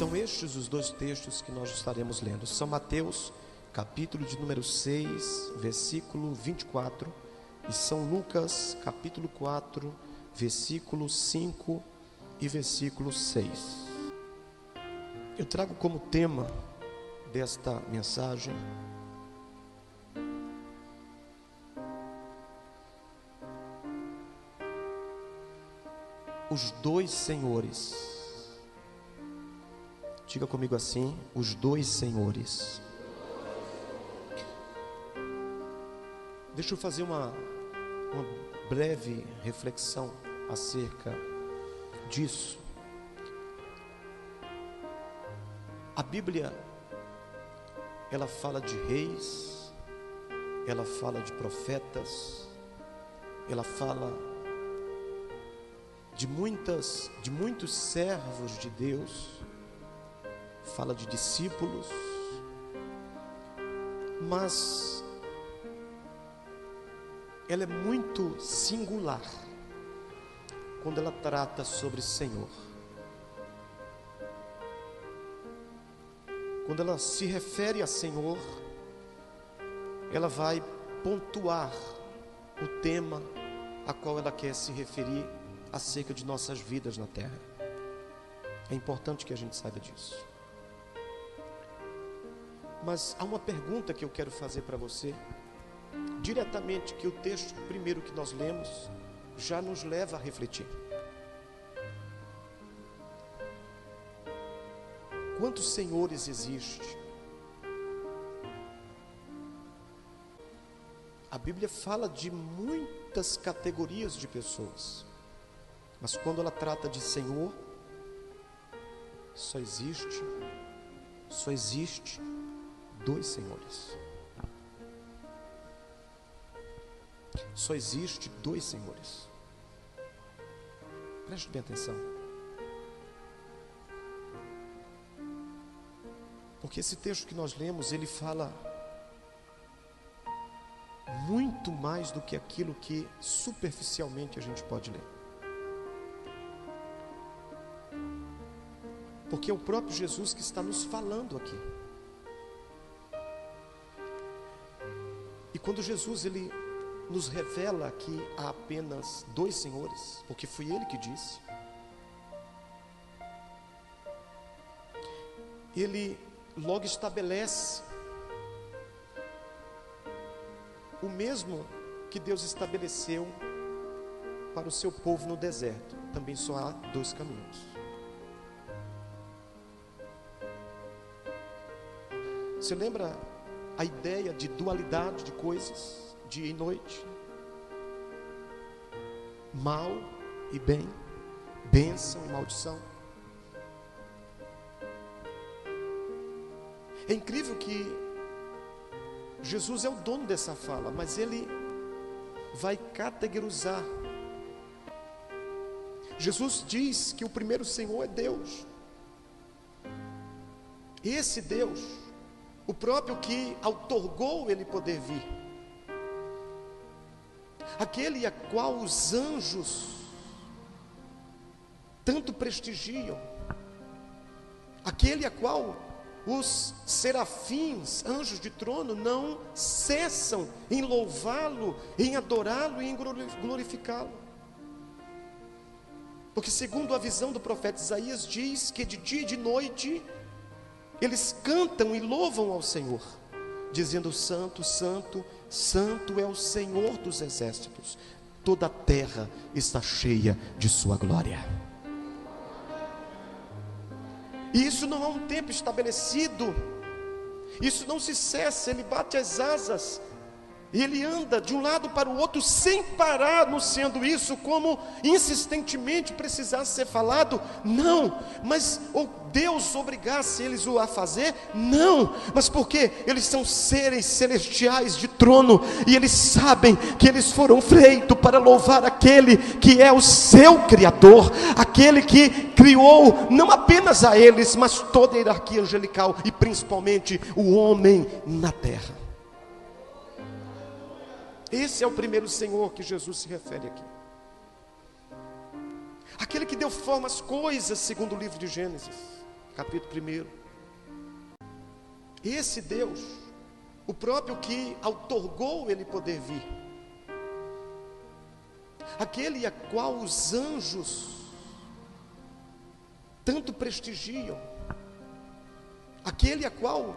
São estes os dois textos que nós estaremos lendo. São Mateus, capítulo de número 6, versículo 24, e São Lucas, capítulo 4, versículo 5 e versículo 6. Eu trago como tema desta mensagem os dois senhores. Diga comigo assim: os dois senhores. Deixa eu fazer uma breve reflexão acerca disso. A Bíblia, ela fala de reis, ela fala de profetas, ela fala de muitos servos de Deus, fala de discípulos, mas ela é muito singular quando ela trata sobre Senhor. Quando ela se refere a Senhor, ela vai pontuar o tema a qual ela quer se referir acerca de nossas vidas na terra. É importante que a gente saiba disso. Mas há uma pergunta que eu quero fazer para você, diretamente, que o texto primeiro que nós lemos já nos leva a refletir. Quantos senhores existem? A Bíblia fala de muitas categorias de pessoas, mas quando ela trata de Senhor, só existe dois senhores. Só existe dois senhores. Preste bem atenção. Porque esse texto que nós lemos, ele fala muito mais do que aquilo que superficialmente a gente pode ler. Porque é o próprio Jesus que está nos falando aqui. E quando Jesus ele nos revela que há apenas dois senhores, porque foi Ele que disse, Ele logo estabelece o mesmo que Deus estabeleceu para o seu povo no deserto. Também só há dois caminhos. Você lembra a ideia de dualidade de coisas, dia e noite, mal e bem, bênção e maldição? É incrível que Jesus é o dono dessa fala, mas ele vai categorizar. Jesus diz que o primeiro Senhor é Deus. Esse Deus, o próprio que outorgou ele poder vir, aquele a qual os anjos tanto prestigiam, aquele a qual os serafins, anjos de trono, não cessam em louvá-lo, em adorá-lo e em glorificá-lo. Porque segundo a visão do profeta Isaías, diz que de dia e de noite eles cantam e louvam ao Senhor, dizendo: Santo, Santo, Santo é o Senhor dos exércitos, toda a terra está cheia de sua glória. E isso não há um tempo estabelecido, isso não se cessa, ele bate as asas, e ele anda de um lado para o outro sem parar, anunciando isso, como insistentemente precisasse ser falado. Não, mas Deus obrigasse eles a fazer? Não, mas porque eles são seres celestiais de trono, e eles sabem que eles foram feitos para louvar aquele que é o seu Criador, aquele que criou não apenas a eles, mas toda a hierarquia angelical, e principalmente o homem na terra. Esse é o primeiro Senhor que Jesus se refere aqui. Aquele que deu forma às coisas, segundo o livro de Gênesis. capítulo 1. Esse Deus, o próprio que outorgou ele poder vir, aquele a qual os anjos tanto prestigiam, aquele a qual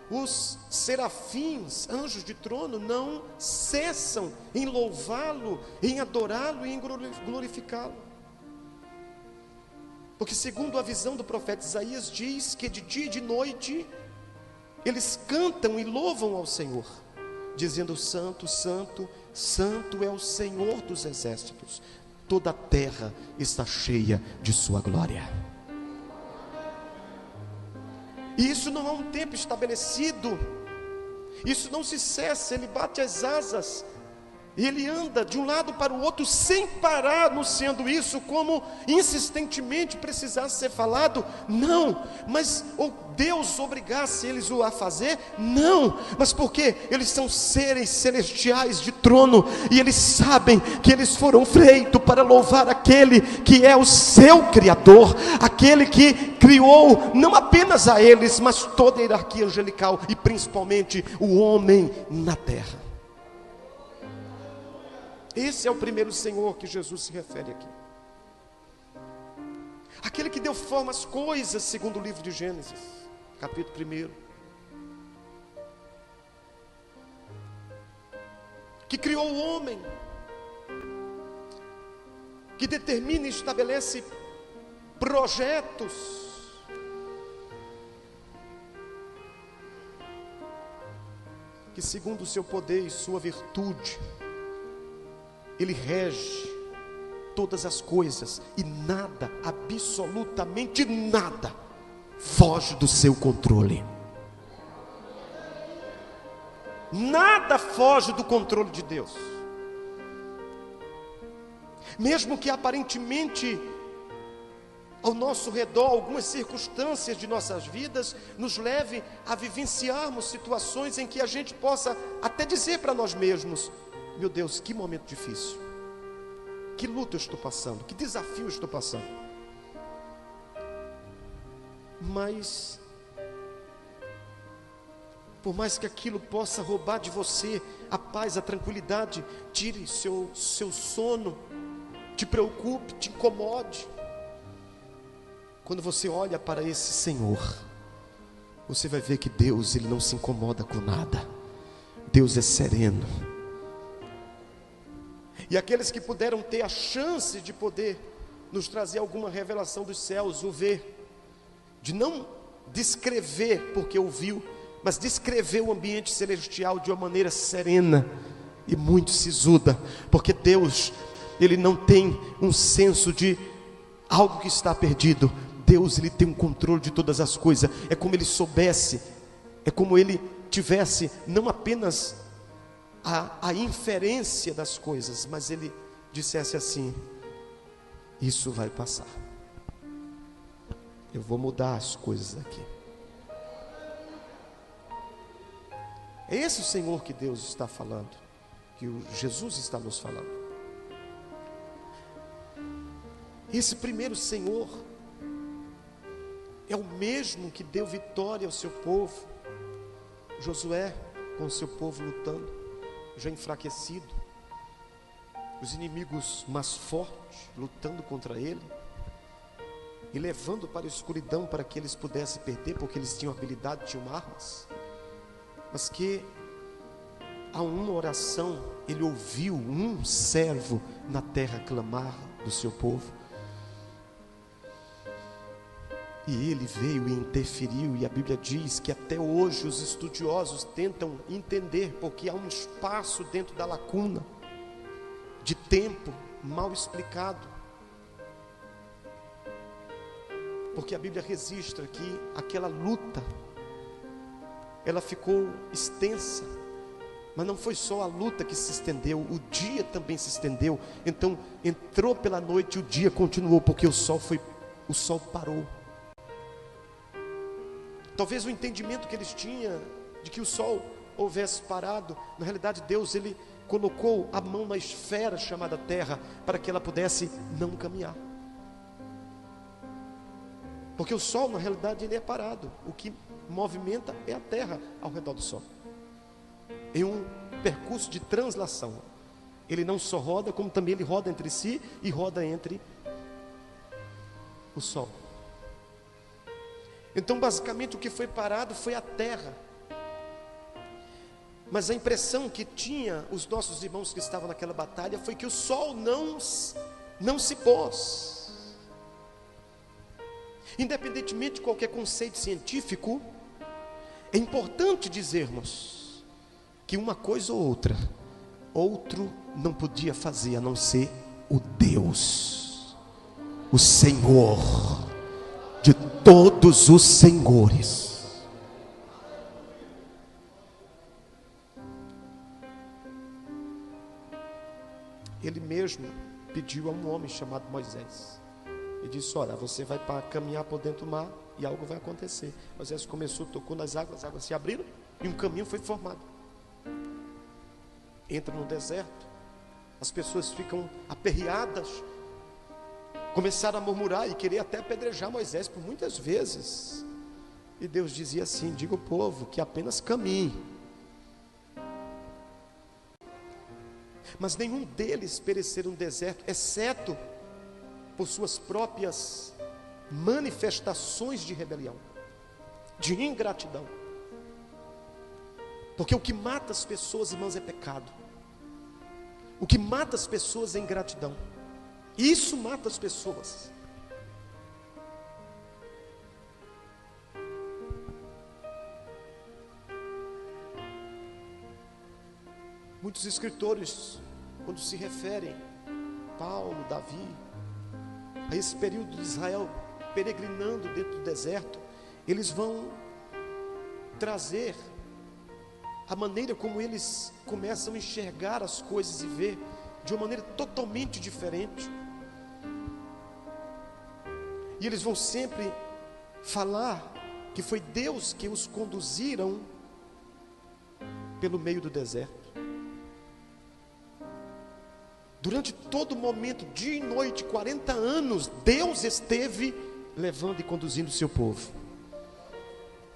os serafins, anjos de trono, não cessam em louvá-lo, em adorá-lo e em glorificá-lo. Porque segundo a visão do profeta Isaías, diz que de dia e de noite eles cantam e louvam ao Senhor, dizendo: Santo, Santo, Santo é o Senhor dos exércitos, toda a terra está cheia de sua glória. E isso não há um tempo estabelecido, isso não se cessa, ele bate as asas, e ele anda de um lado para o outro sem parar, anunciando isso, como insistentemente precisasse ser falado. Não, mas Deus obrigasse eles a fazer? Não, mas porque eles são seres celestiais de trono, e eles sabem que eles foram feitos para louvar aquele que é o seu Criador, aquele que criou não apenas a eles, mas toda a hierarquia angelical, e principalmente o homem na terra. Esse é o primeiro Senhor que Jesus se refere aqui. Aquele que deu forma às coisas, segundo o livro de Gênesis, capítulo 1. Que criou o homem, que determina e estabelece projetos, que segundo o seu poder e sua virtude, ele rege todas as coisas, e nada, absolutamente nada, foge do seu controle. Nada foge do controle de Deus. Mesmo que aparentemente ao nosso redor algumas circunstâncias de nossas vidas nos leve a vivenciarmos situações em que a gente possa até dizer para nós mesmos: meu Deus, que momento difícil, que luta eu estou passando, que desafio eu estou passando. Mas, por mais que aquilo possa roubar de você a paz, a tranquilidade, tire seu sono, te preocupe, te incomode, quando você olha para esse Senhor, você vai ver que Deus, Ele não se incomoda com nada. Deus é sereno. E aqueles que puderam ter a chance de poder nos trazer alguma revelação dos céus, o ver, de não descrever porque ouviu, mas descrever o ambiente celestial de uma maneira serena e muito sisuda, porque Deus, Ele não tem um senso de algo que está perdido. Deus, Ele tem um controle de todas as coisas. É como Ele soubesse, é como Ele tivesse não apenas a inferência das coisas, mas Ele dissesse assim: isso vai passar, eu vou mudar as coisas aqui. É esse o Senhor que Deus está falando, que o Jesus está nos falando. Esse primeiro Senhor é o mesmo que deu vitória ao seu povo. Josué, com o seu povo lutando, já enfraquecido, os inimigos mais fortes lutando contra ele, e levando para a escuridão para que eles pudessem perder, porque eles tinham habilidade, tinham armas, mas que a uma oração ele ouviu um servo na terra clamar do seu povo, e ele veio e interferiu. E a Bíblia diz que até hoje os estudiosos tentam entender, porque há um espaço dentro da lacuna de tempo mal explicado, porque a Bíblia registra que aquela luta, ela ficou extensa, mas não foi só a luta que se estendeu, o dia também se estendeu. Então entrou pela noite e o dia continuou, porque o sol parou. Talvez o entendimento que eles tinham de que o sol houvesse parado, na realidade Deus, Ele colocou a mão na esfera chamada terra, para que ela pudesse não caminhar. Porque o Sol, na realidade, ele é parado. O que movimenta é a Terra ao redor do Sol. Em um percurso de translação. Ele não só roda, como também ele roda entre si e roda entre o Sol. Então, basicamente, o que foi parado foi a Terra. Mas a impressão que tinha os nossos irmãos que estavam naquela batalha foi que o Sol não se pôs. Independentemente de qualquer conceito científico, é importante dizermos que uma coisa ou outra, outro não podia fazer a não ser o Deus, o Senhor de todos os senhores. Ele mesmo pediu a um homem chamado Moisés. E disse: olha, você vai caminhar por dentro do mar e algo vai acontecer. Moisés começou, tocou nas águas, as águas se abriram e um caminho foi formado. Entra no deserto, as pessoas ficam aperreadas, começaram a murmurar e querer até apedrejar Moisés por muitas vezes. E Deus dizia assim: diga ao povo que apenas caminhe. Mas nenhum deles pereceram no deserto, exceto por suas próprias manifestações de rebelião, de ingratidão. Porque o que mata as pessoas, irmãos, é pecado. O que mata as pessoas é ingratidão. Isso mata as pessoas. Muitos escritores, quando se referem, Paulo, Davi, a esse período de Israel peregrinando dentro do deserto, eles vão trazer a maneira como eles começam a enxergar as coisas e ver de uma maneira totalmente diferente. E eles vão sempre falar que foi Deus que os conduziram pelo meio do deserto. Durante todo momento, dia e noite, 40 anos, Deus esteve levando e conduzindo o seu povo.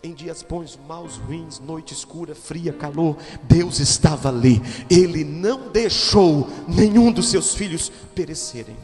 Em dias bons, maus, ruins, noite escura, fria, calor, Deus estava ali. Ele não deixou nenhum dos seus filhos perecerem.